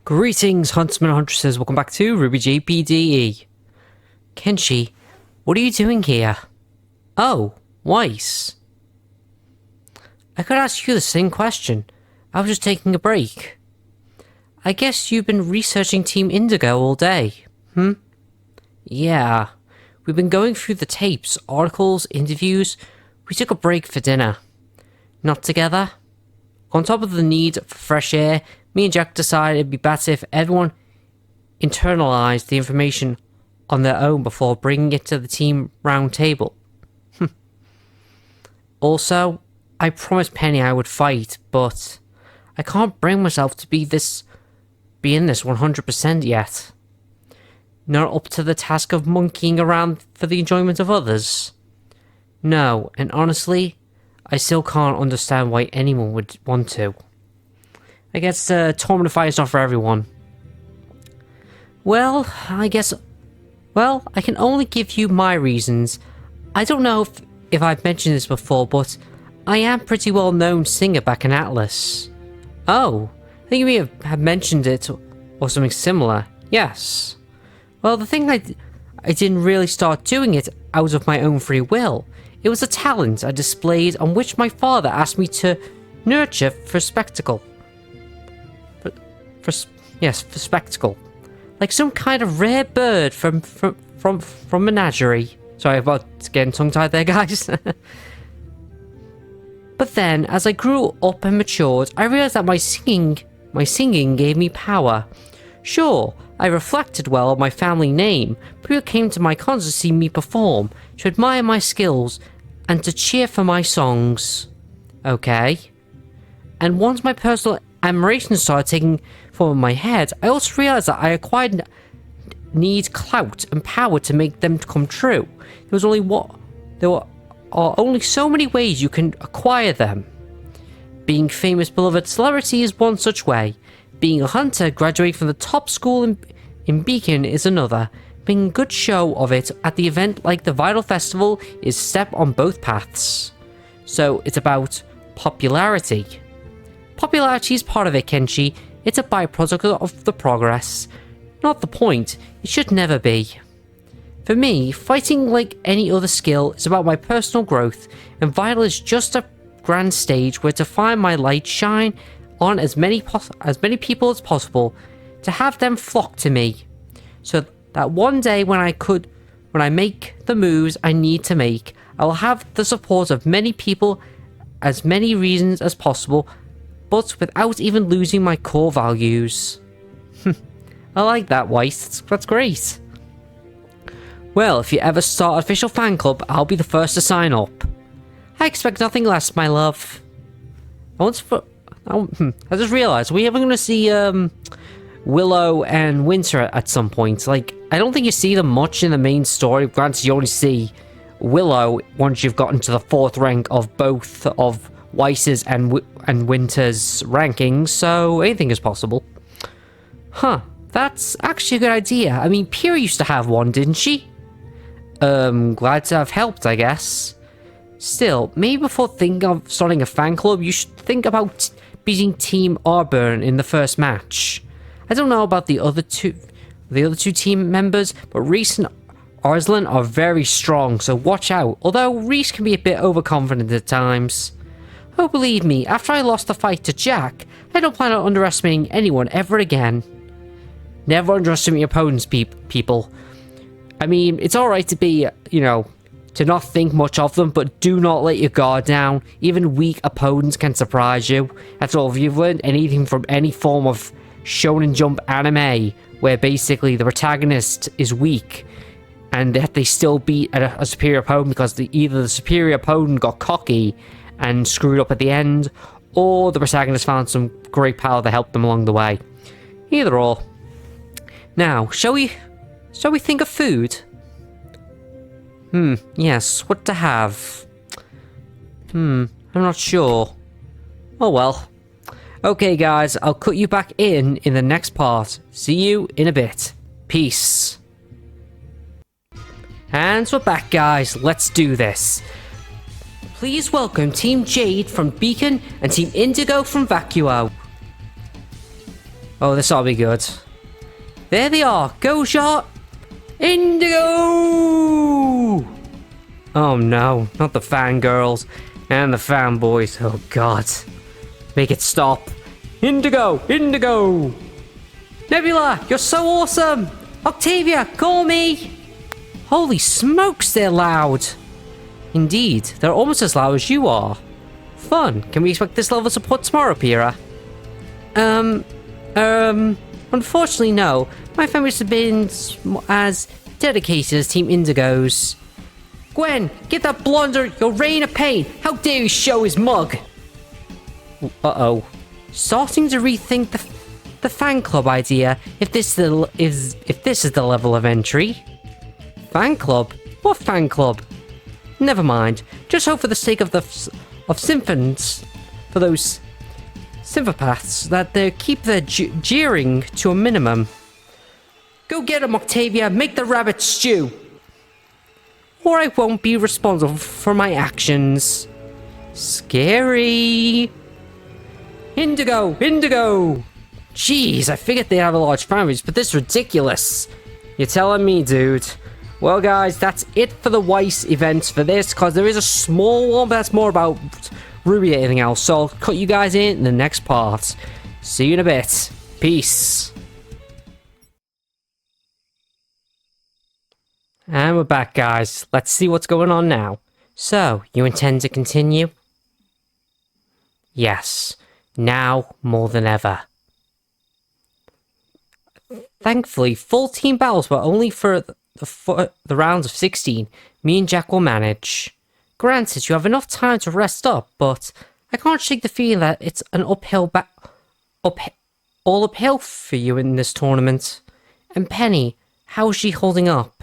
Greetings, huntsmen and huntresses. Welcome back to RWBY-JPDE. Kenshi, what are you doing here? Oh, Weiss. I could ask you the same question. I was just taking a break. I guess you've been researching Team Indigo all day, Yeah. We've been going through the tapes, articles, interviews. We took a break for dinner. Not together? On top of the need for fresh air, me and Jack decided it'd be better if everyone internalized the information on their own before bringing it to the team round table. Also, I promised Penny I would fight, but I can't bring myself to be in this 100% yet. Not up to the task of monkeying around for the enjoyment of others. No, and honestly, I still can't understand why anyone would want to. I guess Tournament of Fire is not for everyone. Well, I can only give you my reasons. I don't know if I've mentioned this before, but I am a pretty well-known singer back in Atlas. Oh, I think you may have mentioned it or something similar. Yes. Well, the thing I didn't really start doing it out of my own free will. It was a talent I displayed on which my father asked me to nurture for spectacle. For spectacle. Like some kind of rare bird from menagerie. Sorry about getting tongue-tied there, guys. But then, as I grew up and matured, I realized that my singing gave me power. Sure, I reflected well on my family name, but people came to my concerts to see me perform, to admire my skills, and to cheer for my songs. Okay. And once my personal admiration started taking form in my head, I also realized that I need clout and power to make them come true. There are only so many ways you can acquire them. Being famous, beloved celebrity is one such way. Being a hunter, graduating from the top school in Beacon is another. Being a good show of it at the event like the Vytal Festival is a step on both paths. So it's about popularity. Popularity is part of it, Kenshi. It's a byproduct of the progress. Not the point. It should never be. For me, fighting like any other skill is about my personal growth, and Vytal is just a grand stage where to find my light shine on as many people as possible, to have them flock to me, so that one day when I make the moves I need to make, I will have the support of many people, as many reasons as possible, but without even losing my core values. I like that, Weiss. That's great. Well, if you ever start an official fan club, I'll be the first to sign up. I expect nothing less, my love. I just realized, we ever going to see Willow and Winter at some point? Like, I don't think you see them much in the main story. Granted, you only see Willow once you've gotten to the 4th rank of both of Weiss's and Winter's rankings, so anything is possible. Huh, that's actually a good idea. I mean, Pyrrha used to have one, didn't she? Glad to have helped, I guess. Still, maybe before thinking of starting a fan club, you should think about beating Team Auburn in the first match. I don't know about the other two team members, but Reese and Arslan are very strong, so watch out. Although Reese can be a bit overconfident at times. Oh, believe me, after I lost the fight to Jack, I don't plan on underestimating anyone ever again. Never underestimate your opponents, people. I mean, it's alright to be, to not think much of them, but do not let your guard down. Even weak opponents can surprise you. After all, if you've learned anything from any form of Shonen Jump anime, where basically the protagonist is weak, and that they still beat a superior opponent because either the superior opponent got cocky and screwed up at the end, or the protagonist found some great power that helped them along the way. Either or. Now, shall we think of food? Yes, what to have? I'm not sure. Oh well. Okay guys, I'll cut you back in the next part. See you in a bit. Peace. And we're back, guys. Let's do this. Please welcome Team Jade from Beacon and Team Indigo from Vacuo. Oh, this ought to be good. There they are. Go shot. Indigo! Oh no, not the fangirls and the fanboys. Oh god. Make it stop. Indigo! Indigo! Nebula, you're so awesome! Octavia, call me! Holy smokes, they're loud! Indeed, they're almost as loud as you are. Fun. Can we expect this level of support tomorrow, Pyrrha? Unfortunately, no. My family's been as dedicated as Team Indigo's. Gwen, get that blunder, your reign of pain! How dare you show his mug! Uh-oh. Starting to rethink the fan club idea if this is the level of entry. Fan club? What fan club? Never mind. Just hope for the sake of symphons, for those symphopaths, that they keep their jeering to a minimum. Go get him, Octavia. Make the rabbit stew. Or I won't be responsible for my actions. Scary. Indigo! Indigo! Jeez, I figured they'd have a large fan base, but this is ridiculous. You're telling me, dude. Well, guys, that's it for the Weiss event for this, because there is a small one, but that's more about RWBY than anything else. So I'll cut you guys in the next part. See you in a bit. Peace. And we're back, guys. Let's see what's going on now. So, you intend to continue? Yes. Now more than ever. Thankfully, full team battles were only for the rounds of 16. Me and Jack will manage. Granted, you have enough time to rest up, but I can't shake the feeling that it's an all uphill for you in this tournament. And Penny, how is she holding up?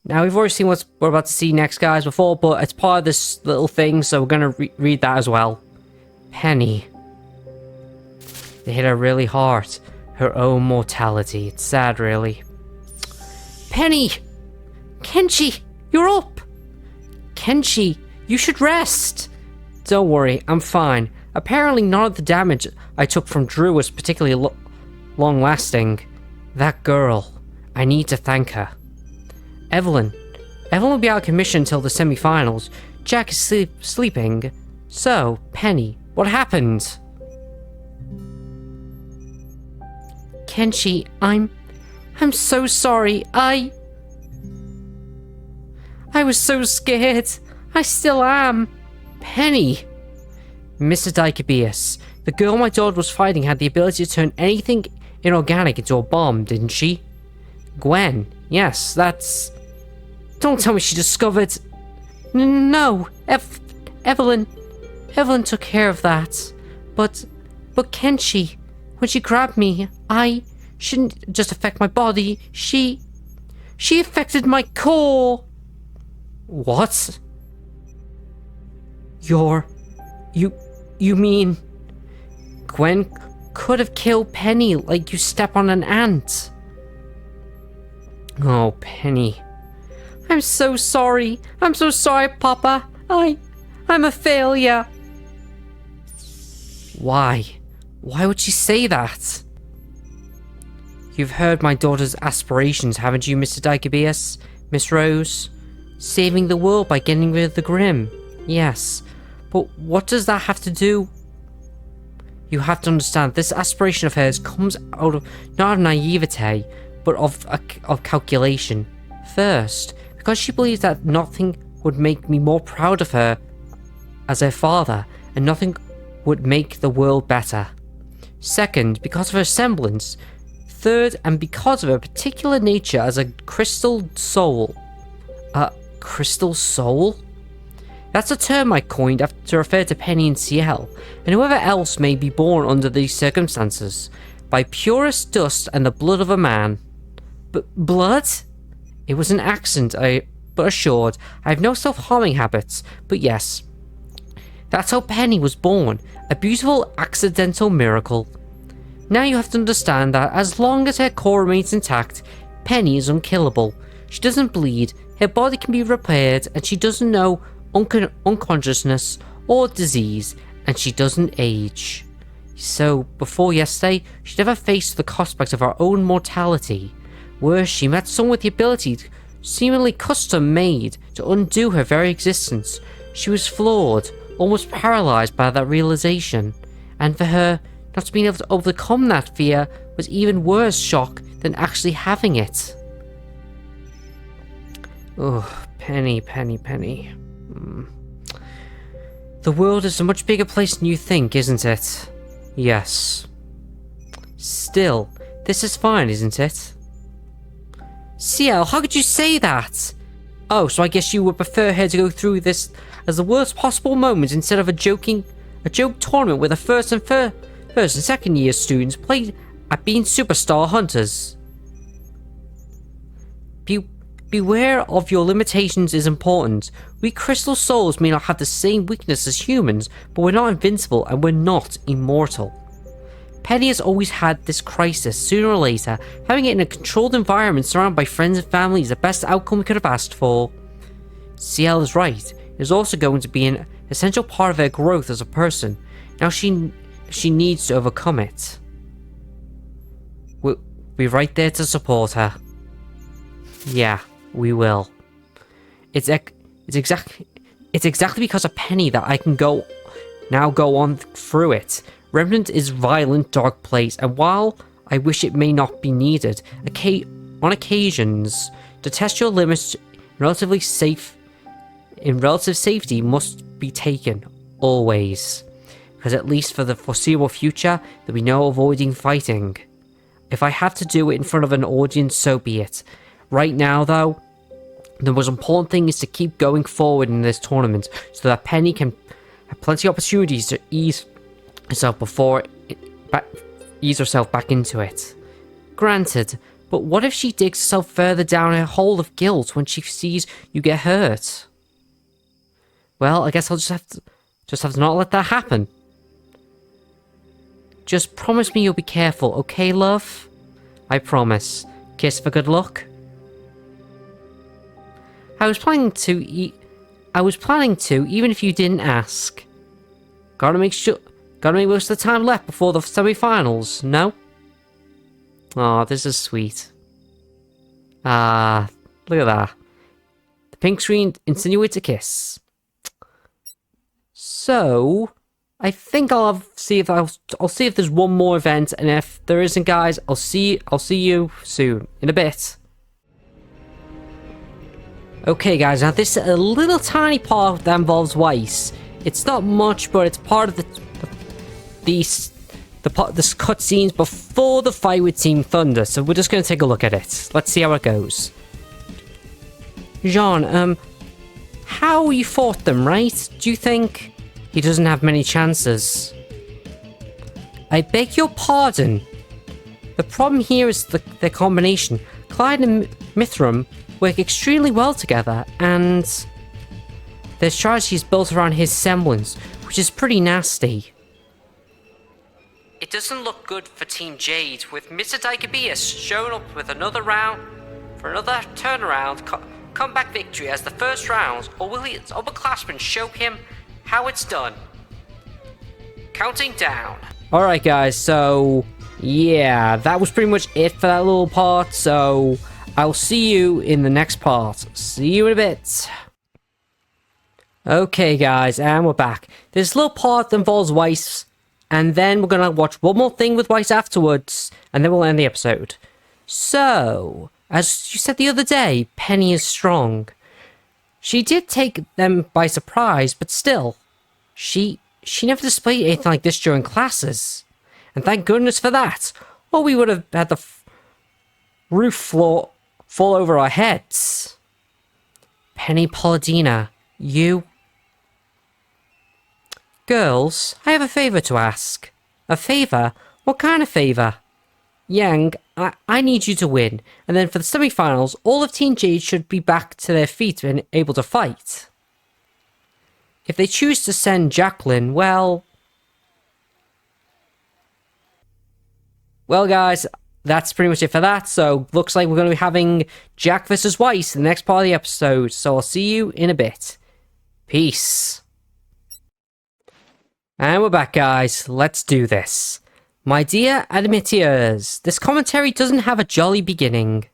Now, we've already seen what we're about to see next, guys, before, but it's part of this little thing, so we're going to read that as well. Penny. They hit her really hard. Her own mortality. It's sad, really. Penny! Kenshi! You're up! Kenshi, you should rest! Don't worry, I'm fine. Apparently none of the damage I took from Drew was particularly long-lasting. That girl. I need to thank her. Evelyn will be out of commission until the semi-finals. Jack is sleeping. So, Penny, what happened? Kenshi, I'm so sorry. I was so scared. I still am. Penny. Mr. Dichobeus, the girl my daughter was fighting had the ability to turn anything inorganic into a bomb, didn't she? Gwen, yes, that's... Don't tell me she discovered... No, Evelyn took care of that. But Kenshi, when she grabbed me, I shouldn't just affect my body. She affected my core. What? You mean Gwen could have killed Penny like you step on an ant? Oh, Penny. I'm so sorry. I'm so sorry, Papa. I'm a failure. Why? Why would she say that? You've heard my daughter's aspirations, haven't you, Mr. Dichobeus? Miss Rose? Saving the world by getting rid of the Grim. Yes. But what does that have to do? You have to understand, this aspiration of hers comes out of, not of naivete, but of calculation. First, because she believes that nothing would make me more proud of her as her father, and nothing would make the world better. Second, because of her semblance. Third, and because of her particular nature as a crystal soul. A crystal soul? That's a term I coined to refer to Penny and Ciel, and whoever else may be born under these circumstances, by purest dust and the blood of a man. Blood? It was an accident, but assured, I have no self-harming habits, but yes. That's how Penny was born, a beautiful accidental miracle. Now you have to understand that as long as her core remains intact, Penny is unkillable. She doesn't bleed, her body can be repaired, and she doesn't know unconsciousness or disease, and she doesn't age. So, before yesterday, she never faced the prospect of her own mortality. Worse, she met someone with the ability, seemingly custom-made, to undo her very existence. She was flawed, almost paralyzed by that realization. And for her, not being able to overcome that fear was even worse shock than actually having it. Oh, Penny. The world is a much bigger place than you think, isn't it? Yes. Still, this is fine, isn't it? CL, how could you say that? Oh, so I guess you would prefer her to go through this as the worst possible moment instead of a joke tournament where the first and second year students play at being superstar hunters. Beware of your limitations is important. We crystal souls may not have the same weakness as humans, but we're not invincible and we're not immortal. Penny has always had this crisis. Sooner or later, having it in a controlled environment surrounded by friends and family is the best outcome we could have asked for. CL is right. It is also going to be an essential part of her growth as a person. Now she needs to overcome it. We'll be right there to support her. Yeah, we will. It's exactly because of Penny that I can go on through it. Remnant is a violent, dark place, and while I wish it may not be needed, on occasions, to test your limits relative safety must be taken, always. Because at least for the foreseeable future, there'll be no avoiding fighting. If I have to do it in front of an audience, so be it. Right now, though, the most important thing is to keep going forward in this tournament, so that Penny can have plenty of opportunities to ease herself back into it. Granted, but what if she digs herself further down a hole of guilt when she sees you get hurt? Well, I guess I'll just have to not let that happen. Just promise me you'll be careful, okay, love? I promise. Kiss for good luck. I was planning to, even if you didn't ask. Gotta make most of the time left before the semi-finals, no? Aw, this is sweet. Look at that. The pink screen insinuates a kiss. So, I think I'll see if there's one more event, and if there isn't, guys, I'll see you soon, in a bit. Okay, guys, now this is a little tiny part that involves Weiss. It's not much, but it's part of this cutscenes before the fight with Team Thunder. So we're just gonna take a look at it. Let's see how it goes. Jean, how you fought them, right? Do you think he doesn't have many chances? I beg your pardon. The problem here is the combination. Clyde and Mithram work extremely well together, and their strategy is built around his semblance, which is pretty nasty. It doesn't look good for Team Jade, with Mr. Dicabeus showing up with another round for another turnaround comeback victory as the first round, or will his upperclassmen show him how it's done? Counting down. Alright guys, so yeah, that was pretty much it for that little part, so I'll see you in the next part. See you in a bit. Okay guys, and we're back. This little part involves Weiss, and then we're gonna watch one more thing with Weiss afterwards, and then we'll end the episode. So, as you said the other day, Penny is strong. She did take them by surprise, but still, she never displayed anything like this during classes. And thank goodness for that, or we would have had the roof floor fall over our heads. Penny Palladina, you... Girls, I have a favor to ask. A favor? What kind of favor? Yang, I need you to win, and then for the semi-finals, all of Team Jade should be back to their feet and able to fight. If they choose to send Jacqueline, well... Well guys, that's pretty much it for that, so looks like we're going to be having Jack vs. Weiss in the next part of the episode, so I'll see you in a bit. Peace. And we're back, guys. Let's do this. My dear admitters, this commentary doesn't have a jolly beginning.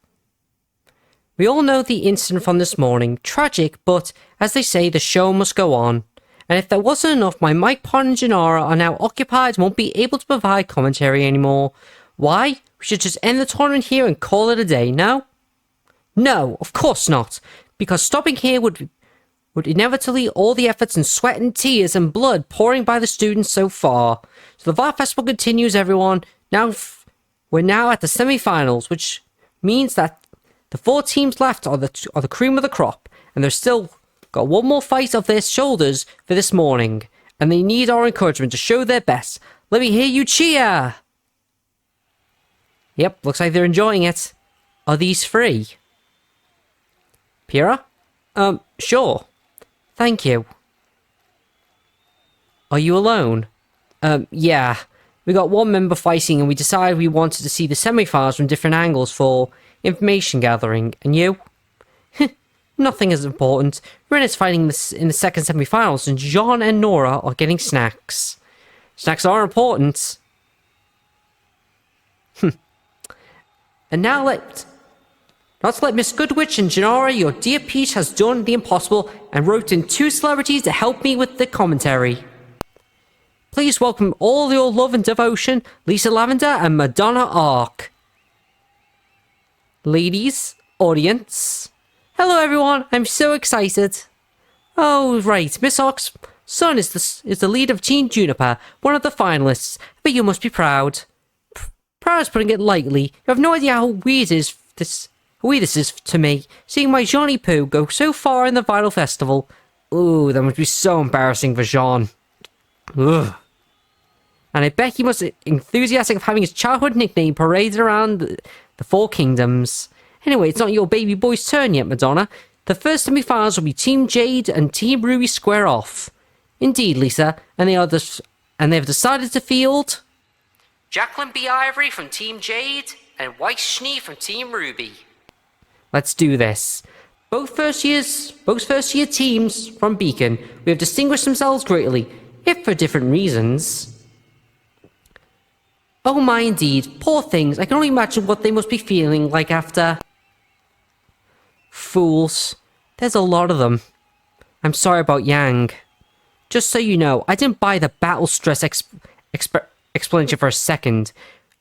We all know the incident from this morning. Tragic, but as they say, the show must go on. And if that wasn't enough, my mic partner and Janara are now occupied and won't be able to provide commentary anymore. Why? We should just end the tournament here and call it a day, no? No, of course not. Because stopping here would inevitably all the efforts and sweat and tears and blood pouring by the students so far. So the Vytal Festival continues, everyone. We're now at the semi-finals, which means that the 4 teams left are the cream of the crop, and they've still got one more fight off their shoulders for this morning, and they need our encouragement to show their best. Let me hear you cheer! Yep, looks like they're enjoying it. Are these free? Pyrrha? Sure. Thank you. Are you alone? Yeah. We got one member fighting and we decided we wanted to see the semi-finals from different angles for information gathering. And you? Nothing is important. Ren is fighting in the second semi-finals and John and Nora are getting snacks. Snacks are important. And now not to let Miss Goodwitch and Janara, your dear Peach has done the impossible and roped in 2 celebrities to help me with the commentary. Please welcome all your love and devotion, Lisa Lavender and Madonna Ark. Ladies, audience. Hello everyone, I'm so excited. Oh right, Miss Ark's son is the lead of Team Juniper, one of the finalists, but you must be proud. Proud is putting it lightly. You have no idea how weird this is to me, seeing my Johnny Poo go so far in the Vytal Festival. Ooh, that must be so embarrassing for Jean. Ugh. And I bet he must be enthusiastic of having his childhood nickname paraded around the 4 kingdoms. Anyway, it's not your baby boy's turn yet, Madonna. The first semi-finals will be Team Jade and Team Ruby square off. Indeed, Lisa, and they have decided to field Jacqueline B. Ivory from Team Jade and Weiss Schnee from Team Ruby. Let's do this. Both first year teams from Beacon, we have distinguished themselves greatly, if for different reasons. Oh my, indeed. Poor things. I can only imagine what they must be feeling like after. Fools. There's a lot of them. I'm sorry about Yang. Just so you know, I didn't buy the battle stress explanation for a second.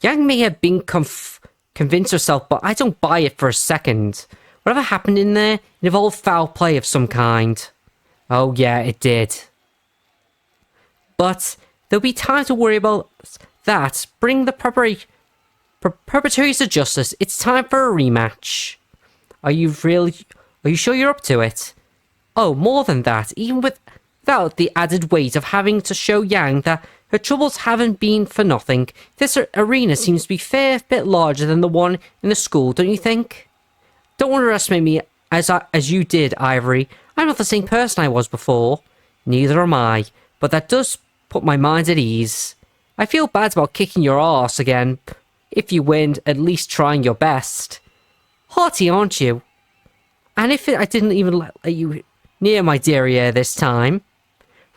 Yang may have been convinced herself, but I don't buy it for a second. Whatever happened in there, it involved foul play of some kind. Oh yeah, it did. But there'll be time to worry about that. Bring the perpetrators to justice. It's time for a rematch. Are you sure you're up to it? Oh, more than that. Even without the added weight of having to show Yang that her troubles haven't been for nothing, this arena seems to be a fair bit larger than the one in the school, don't you think? Don't underestimate me as you did, Ivory. I'm not the same person I was before. Neither am I, but that does put my mind at ease. I feel bad about kicking your arse again. If you win, at least trying your best. Hearty, aren't you? And if I didn't even let you near my derriere this time?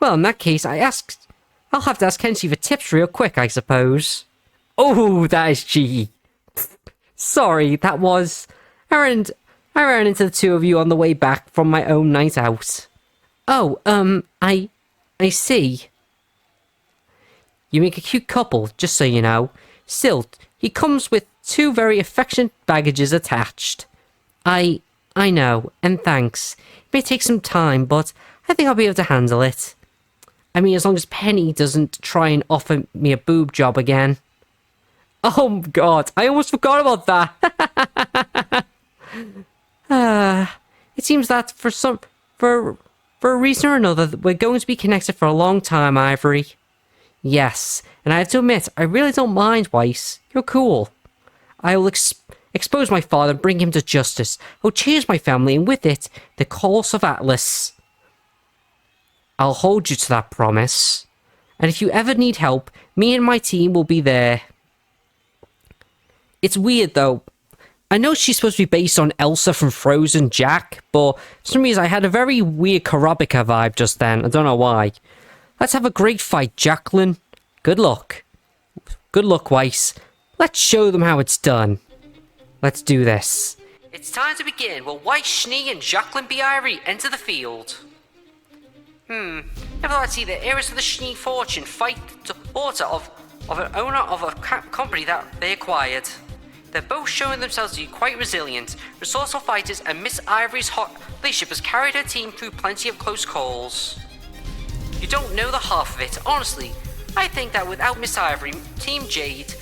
Well, in that case, I'll have to ask Kenshi for tips real quick, I suppose. Oh, that is cheeky. Sorry, that was... I ran into the 2 of you on the way back from my own night out. Oh, I see. You make a cute couple, just so you know. Still, he comes with 2 very affectionate baggages attached. I know, and thanks. It may take some time, but I think I'll be able to handle it. I mean, as long as Penny doesn't try and offer me a boob job again. Oh god, I almost forgot about that. It seems that for a reason or another, we're going to be connected for a long time, Ivory. Yes, and I have to admit, I really don't mind, Weiss. You're cool. I will expose my father and bring him to justice. I'll change my family, and with it, the course of Atlas. I'll hold you to that promise. And if you ever need help, me and my team will be there. It's weird, though. I know she's supposed to be based on Elsa from Frozen Jack, but for some reason I had a very weird Karabika vibe just then. I don't know why. Let's have a great fight, Jacqueline. Good luck. Good luck, Weiss. Let's show them how it's done. Let's do this. It's time to begin. Will Weiss Schnee and Jacqueline B. Ivory enter the field? Never thought I'd see the heiress of the Schnee fortune fight the daughter of an owner of a company that they acquired. They're both showing themselves to be quite resilient, resourceful fighters, and Miss Ivory's hot leadership has carried her team through plenty of close calls. You don't know the half of it, honestly. I think that without Miss Ivory, Team Jade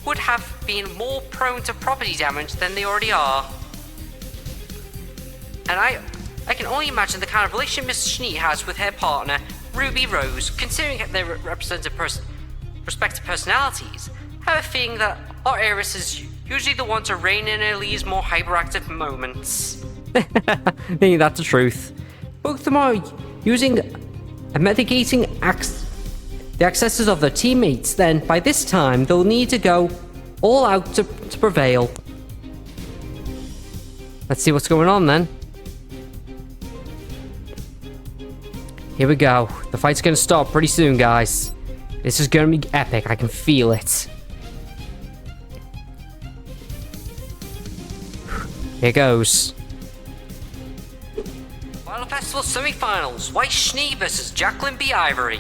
would have been more prone to property damage than they already are. And I can only imagine the kind of relationship Miss Schnee has with her partner, Ruby Rose, considering their respective personalities. I have a feeling that our heiress is usually the one to rein in Elie's more hyperactive moments. I think that's the truth. Both of them are using and mitigating the excesses of their teammates, then by this time they'll need to go all out to prevail. Let's see what's going on then. Here we go. The fight's gonna start pretty soon, guys. This is gonna be epic. I can feel it. Here goes. Vytal Festival semi-finals. Weiss Schnee versus Jacqueline B. Ivory.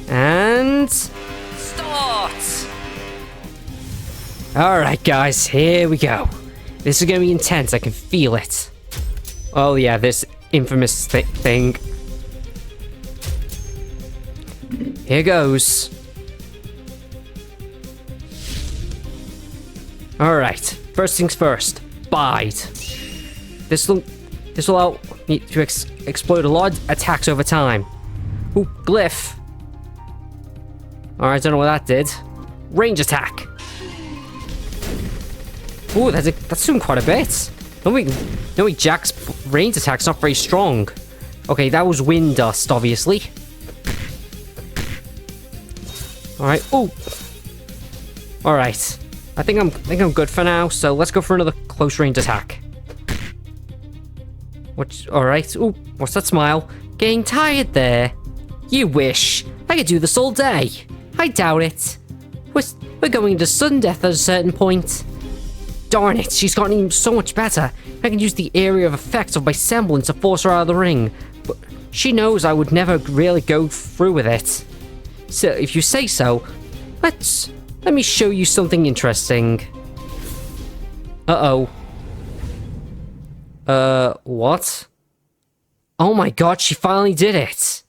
And start! Alright guys, here we go. This is gonna be intense, I can feel it. Oh yeah, this infamous thing. Here goes. Alright, first things first. Bite. This will allow me to explode a lot of attacks over time. Ooh, glyph. Alright, don't know what that did. Range attack. Ooh, that's doing quite a bit. No, Jack's range attack's not very strong. Okay, that was wind dust, obviously. Alright, ooh. Alright. I think I'm good for now, so let's go for another close range attack. Alright, ooh, what's that smile? Getting tired there? You wish. I could do this all day. I doubt it. We're going into sudden death at a certain point. Darn it, she's gotten so much better. I can use the area of effects of my semblance to force her out of the ring. But she knows I would never really go through with it. So, if you say so, let me show you something interesting. Uh-oh. What? Oh my god, she finally did it!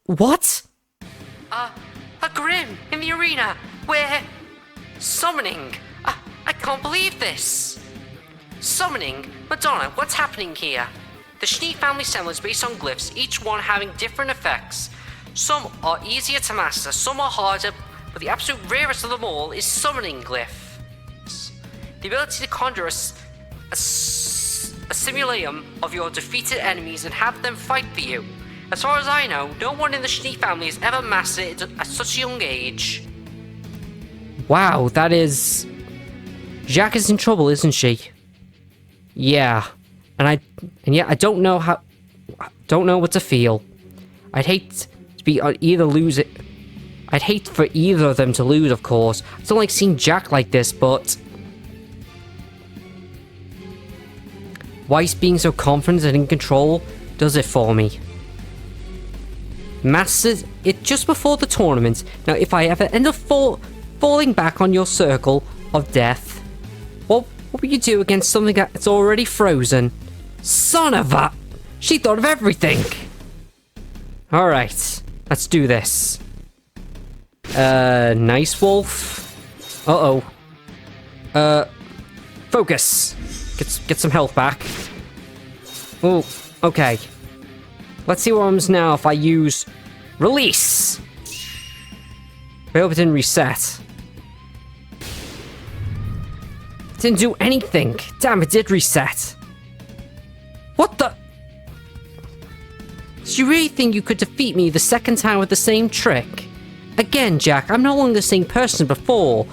What? A Grim in the arena! We're summoning! I can't believe this! Summoning? Madonna, what's happening here? The Schnee family semblance based on glyphs, each one having different effects. Some are easier to master, some are harder, but the absolute rarest of them all is summoning glyphs. The ability to conjure a simulacrum of your defeated enemies and have them fight for you. As far as I know, no one in the Schnee family has ever mastered it at such a young age. Wow, that is... Jack is in trouble, isn't she? Yeah. And yeah, I don't know what to feel. I'd hate to be either lose it. I'd hate for either of them to lose, of course. I don't like seeing Jack like this, but... Weiss being so confident and in control does it for me. Mastered it just before the tournament. Now, if I ever end up falling back on your circle of death, what will you do against something that's already frozen? Son of a... She thought of everything! Alright, let's do this. Nice wolf. Uh-oh. Focus. Get some health back. Oh, okay. Let's see what happens now if I use release. I hope it didn't reset. It didn't do anything. Damn, it did reset. What the? Did you really think you could defeat me the second time with the same trick? Again, Jack, I'm no longer the same person before.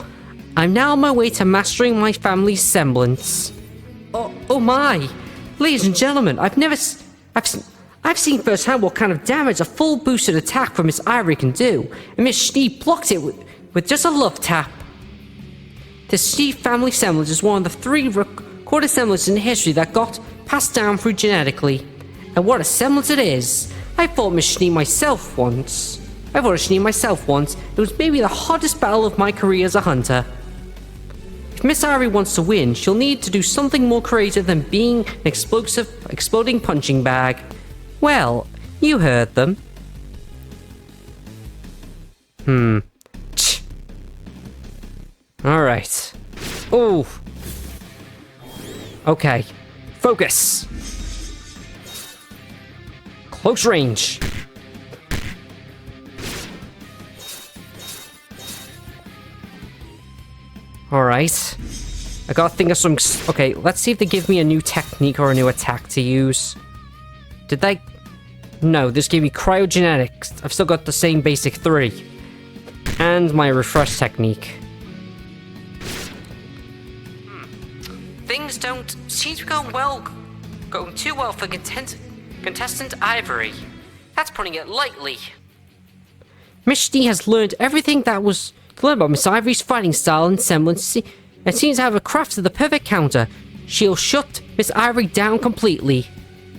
I'm now on my way to mastering my family's semblance. Oh my! Ladies and gentlemen, I've I've seen firsthand what kind of damage a full boosted attack from Miss Ivory can do, and Miss Schnee blocked it with just a love tap. The Schnee family semblance is one of the 3 recorded semblances in history that got passed down through genetically. And what a semblance it is! I fought Miss Schnee myself once. It was maybe the hottest battle of my career as a hunter. If Miss Ivory wants to win, she'll need to do something more creative than being an exploding punching bag. Well, you heard them. Alright. Oh. Okay. Focus. Close range. Alright. I gotta think of some... Okay, let's see if they give me a new technique or a new attack to use. Did they... No, this gave me cryogenetics. I've still got the same basic 3. And my refresh technique. Things don't seem to be going too well for contestant Ivory. That's putting it lightly. Miss Schnee has learned everything that was to learn about Miss Ivory's fighting style and semblance, and seems to have crafted the perfect counter. She'll shut Miss Ivory down completely.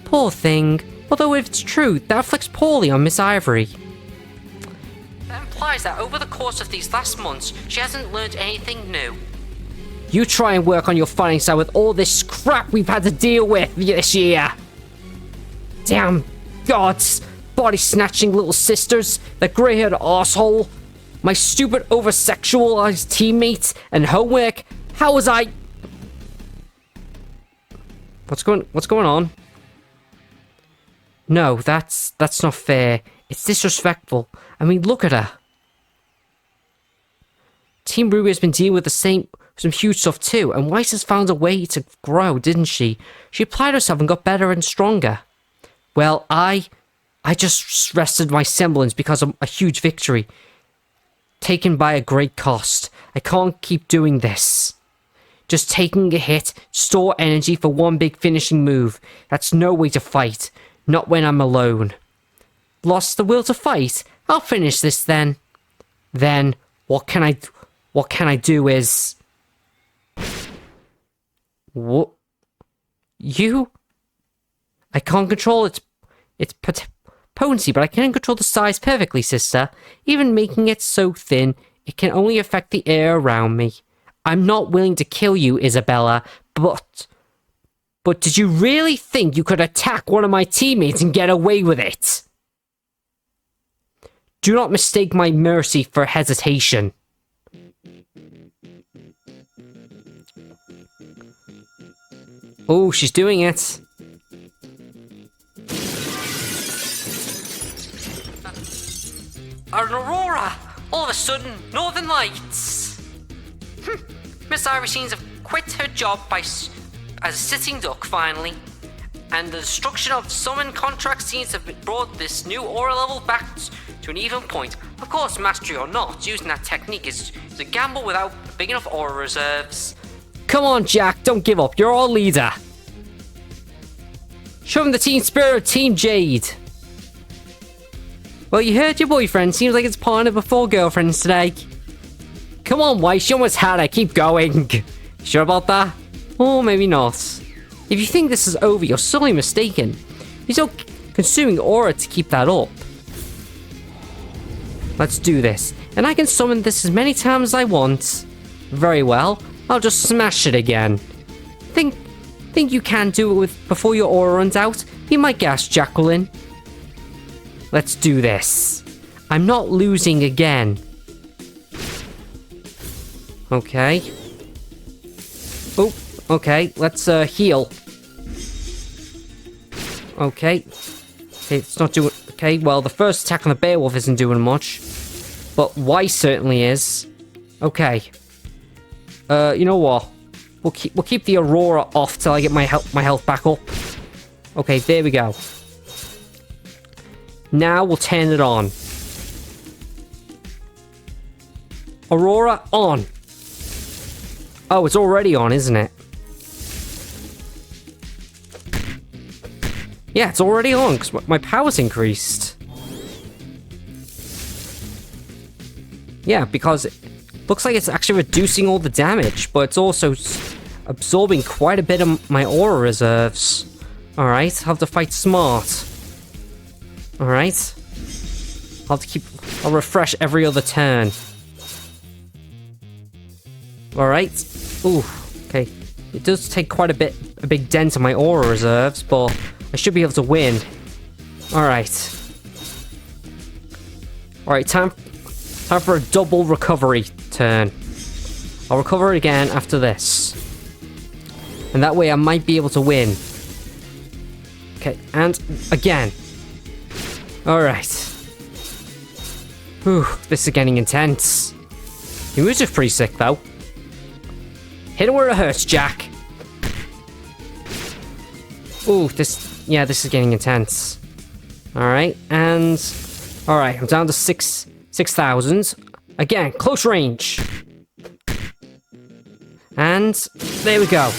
Poor thing. Although if it's true, that reflects poorly on Miss Ivory. That implies that over the course of these last months, she hasn't learned anything new. You try and work on your fighting style with all this crap we've had to deal with this year. Damn gods, body-snatching little sisters, that grey-haired arsehole, my stupid over-sexualized teammates, and homework. How was I... What's going on? No, that's not fair. It's disrespectful. I mean, look at her. Team RWBY has been dealing with some huge stuff too, and Weiss has found a way to grow, didn't she? She applied herself and got better and stronger. Well, I just rested my semblance because of a huge victory. Taken by a great cost. I can't keep doing this. Just taking a hit, store energy for one big finishing move. That's no way to fight. Not when I'm alone. Lost the will to fight? I'll finish this then. Then, what can I do is... What? You? I can't control its potency, but I can control the size perfectly, sister. Even making it so thin, it can only affect the air around me. I'm not willing to kill you, Isabella, but did you really think you could attack one of my teammates and get away with it? Do not mistake my mercy for hesitation. Oh, she's doing it. An aurora! All of a sudden, Northern Lights! Miss Ivory seems to have quit her job as a sitting duck, finally. And the destruction of summon contracts seems to have brought this new aura level back to an even point. Of course, mastery or not, using that technique is a gamble without big enough aura reserves. Come on, Jack, don't give up. You're our leader. Show him the team spirit of Team Jade. Well, you heard your boyfriend. Seems like it's partner before girlfriends today. Come on, Weiss, you almost had it. Keep going. Sure about that? Or maybe not. If you think this is over, you're sorely mistaken. You're still consuming aura to keep that up. Let's do this. And I can summon this as many times as I want. Very well. I'll just smash it again. Think you can do it before your aura runs out? Be my guest, Jacqueline. Let's do this. I'm not losing again. Okay. Oh, okay. Let's heal. Okay. It's not doing... Okay, well, the first attack on the Beowulf isn't doing much. But Weiss certainly is. Okay. You know what? We'll keep the Aurora off till I get my health back up. Okay, there we go. Now we'll turn it on. Aurora on. Oh, it's already on, isn't it? Yeah, it's already on because my power's increased. Yeah, because it looks like it's actually reducing all the damage, but it's also absorbing quite a bit of my aura reserves. Alright, I'll have to fight smart. Alright. I'll refresh every other turn. Alright. Ooh, okay. It does take quite a big dent in my aura reserves, but I should be able to win. Alright. Alright, time for a double recovery turn. I'll recover it again after this. And that way I might be able to win. Okay, and again. Alright. Whew, this is getting intense. Your moves are pretty sick, though. Hit it where it hurts, Jack. Ooh, this is getting intense. Alright, and... Alright, I'm down to 6,000. Again, close range. And there we go.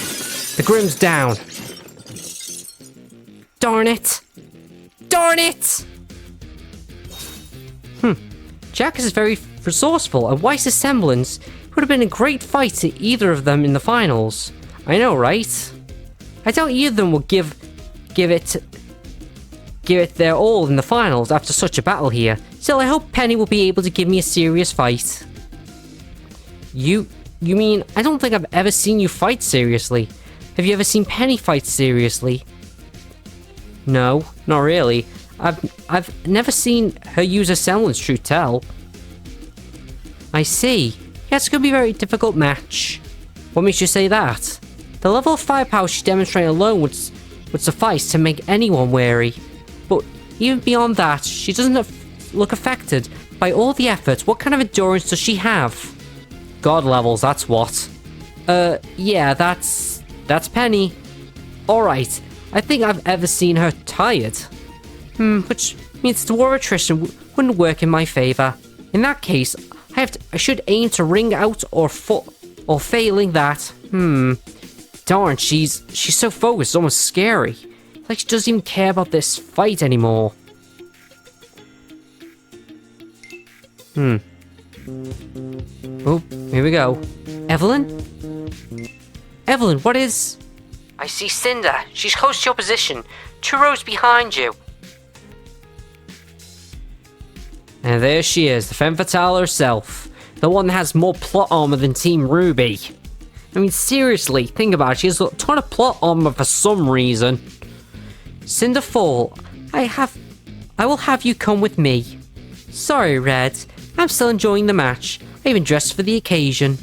The Grim's down. Darn it. Darn it! Jack is very resourceful, and Weiss's semblance would have been a great fight to either of them in the finals. I know, right? I doubt either of them will give it their all in the finals after such a battle here. Still, I hope Penny will be able to give me a serious fight. You mean, I don't think I've ever seen you fight seriously. Have you ever seen Penny fight seriously? No, not really. I've never seen her use a semblance, truth tell. I see. Yeah, it's gonna be a very difficult match. What makes you say that? The level of firepower she demonstrated alone would suffice to make anyone wary. But even beyond that, she doesn't look affected by all the efforts. What kind of endurance does she have? God levels, that's what. Yeah, that's Penny. Alright, I think I've ever seen her tired. Which means the war attrition wouldn't work in my favor. In that case, I should aim to ring out or failing that. Darn, she's so focused, it's almost scary. Like she doesn't even care about this fight anymore. Oh, here we go. Evelyn? Evelyn, what is... I see Cinder. She's close to your position. 2 rows behind you. And there she is, the femme fatale herself. The one that has more plot armor than Team RWBY. I mean, seriously, think about it. She has a ton of plot armor for some reason. Cinder Fall, I will have you come with me. Sorry, Red. I'm still enjoying the match. I even dressed for the occasion.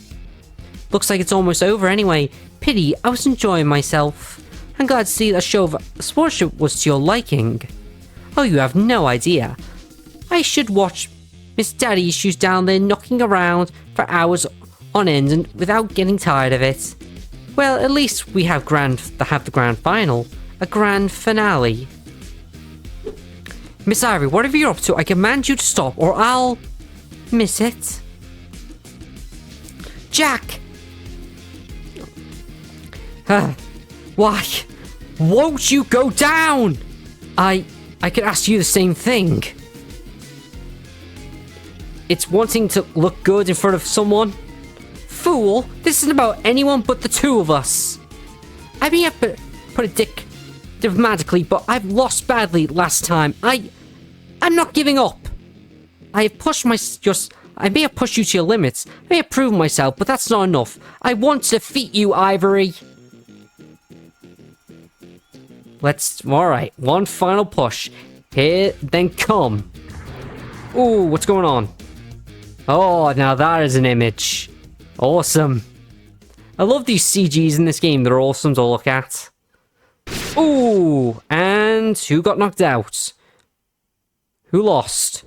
Looks like it's almost over anyway. Pity, I was enjoying myself. I'm glad to see that show of sportsmanship was to your liking. Oh, you have no idea. I should watch Miss Daddy Issues down there knocking around for hours on end and without getting tired of it. Well, at least we have the grand final. A grand finale. Miss Ivory, whatever you're up to, I command you to stop or I'll... miss it. Jack! Why? Won't you go down? I could ask you the same thing. It's wanting to look good in front of someone. Fool, this isn't about anyone but the two of us. I may have put it diplomatically, but I've lost badly last time. I'm not giving up. I may have pushed you to your limits. I may have proven myself, but that's not enough. I want to defeat you, Ivory. Alright, one final push. Here, then come. Ooh, what's going on? Oh, now that is an image. Awesome. I love these CGs in this game. They're awesome to look at. Ooh, and who got knocked out? Who lost?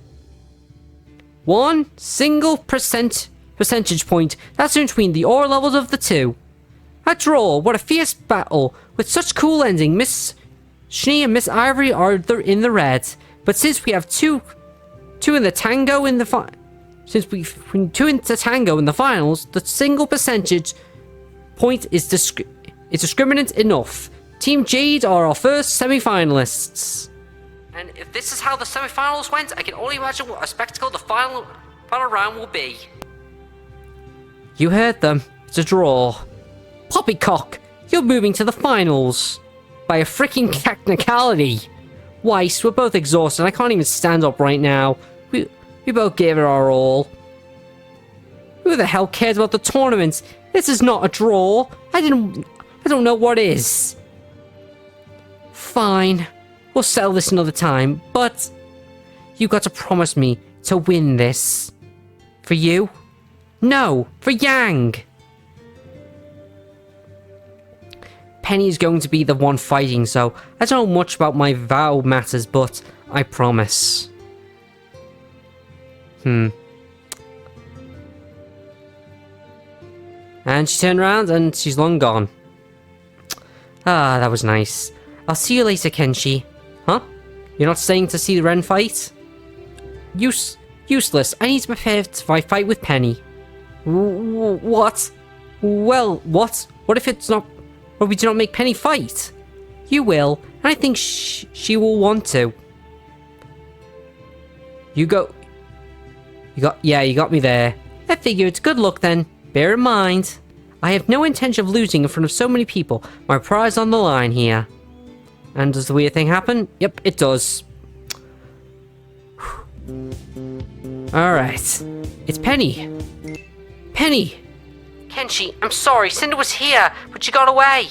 1 single percentage point. That's in between the aura levels of the two. After all, what a fierce battle. With such cool ending, Miss Schnee and Miss Ivory are in the red. But since we have two in the tango in the finals, the single percentage point is discriminant enough Team Jade are our first semi-finalists. And if this is how the semi-finals went, I can only imagine what a spectacle the final round will be. You heard them. It's a draw. Poppycock, you're moving to the finals. By a freaking technicality. Weiss, we're both exhausted. I can't even stand up right now. We both gave it our all. Who the hell cares about the tournament? This is not a draw. I don't know what is. Fine. We'll settle this another time, but you got to promise me to win this. For you? No, for Yang. Penny's going to be the one fighting, so I don't know much about my vow matters, but I promise. And she turned around and she's long gone. Ah, that was nice. I'll see you later, Kenshi. Huh? You're not staying to see the Ren fight? Useless. I need to prepare to fight with Penny. What? Well, what? What if it's not... What if we do not make Penny fight? You will, and I think she will want to. You got me there. I figured. Good luck then. Bear in mind, I have no intention of losing in front of so many people. My prize on the line here. And does the weird thing happen? Yep, it does. Alright. It's Penny. Penny! Kenshi, I'm sorry. Cinder was here, but she got away.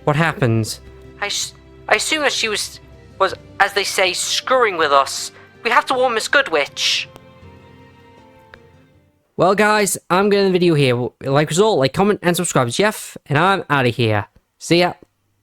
What happened? I assume that she was, as they say, screwing with us. We have to warn Miss Goodwitch. Well, guys, I'm going to end the video here. Like us all, like, comment, and subscribe. Jeff, and I'm out of here. See ya.